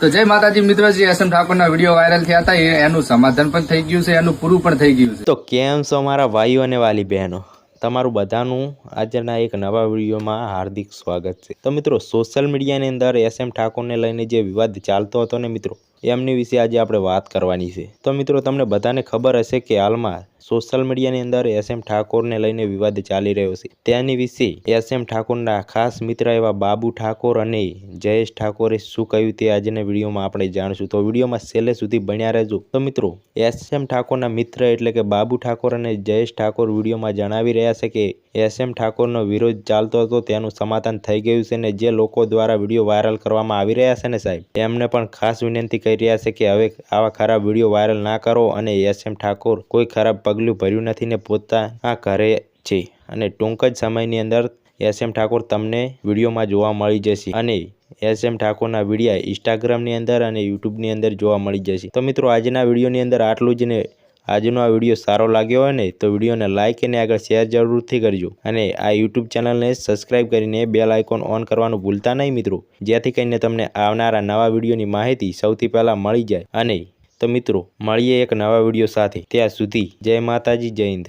તો જય માતાજી મિત્રો, જે એસએમ ઠાકોરના વિડીયો વાયરલ થયા હતા એનું સમાધાન પણ થઈ ગયું છે, એનું પૂરું પણ થઈ ગયું છે. તો કેમ છો મારા ભાઈઓ અને વાલી બહેનો, તમારું બધાનું આજના એક નવા વિડીયોમાં હાર્દિક સ્વાગત છે। તો મિત્રો, સોશિયલ મીડિયાની અંદર એસએમ ઠાકોરને લઈને જે વિવાદ ચાલતો હતો ને મિત્રો, એમની વિશે આજે આપણે વાત કરવાની છે। તો મિત્રો, તમને બધાને ખબર હશે કે હાલમાં સોશિયલ મીડિયાની અંદર એસએમ ઠાકોરને લઈને વિવાદ ચાલી રહ્યો છે। તેની વિશે એસએમ ઠાકોરના ખાસ મિત્ર એવા બાબુ ઠાકોર અને જયેશ ઠાકોરે શું કહ્યું તે આજના વિડીયોમાં આપણે જાણીશું। તો વિડીયોમાં છેલ્લે સુધી બન્યા રહેજો। તો મિત્રો, એસએમ ઠાકોરના મિત્ર એટલે કે બાબુ ઠાકોર અને જયેશ ઠાકોર વિડીયોમાં જણાવી રહ્યા છે કે એસએમ ઠાકોરનો વિરોધ ચાલતો હતો તેનું સમાધાન થઈ ગયું છે ને જે લોકો દ્વારા વિડીયો વાયરલ કરવામાં આવી રહ્યા છે ને સાહેબ, એમને પણ ખાસ વિનંતી કરી રહ્યા છે કે હવે આવા ખરાબ વિડીયો વાયરલ ના કરો અને એસએમ ઠાકોર કોઈ ખરાબ પગલું ભર્યું નથી ને પોતાના ઘરે છે અને ટૂંક જ સમયની અંદર એસએમ ઠાકોર તમને વિડીયોમાં જોવા મળી જશે અને એસએમ ઠાકોરના વિડીયો ઇન્સ્ટાગ્રામની અંદર અને યુટ્યુબની અંદર જોવા મળી જશે। તો મિત્રો, આજના વિડીયોની અંદર આટલું જ ને આજનો આ વિડીયો સારો લાગ્યો હોય ને તો વિડીયોને લાઇક અને આગળ શેર જરૂરથી કરજો અને આ યુટ્યુબ ચેનલને સબસ્ક્રાઇબ કરીને બેલ આઇકોન ઓન કરવાનું ભૂલતા નહીં મિત્રો, જેથી કરીને તમને આવનારા નવા વિડીયોની માહિતી સૌથી પહેલાં મળી જાય। અને તો મિત્રો, મળીએ એક નવા વિડીયો સાથે, ત્યાં સુધી જય માતાજી, જય હિન્દ।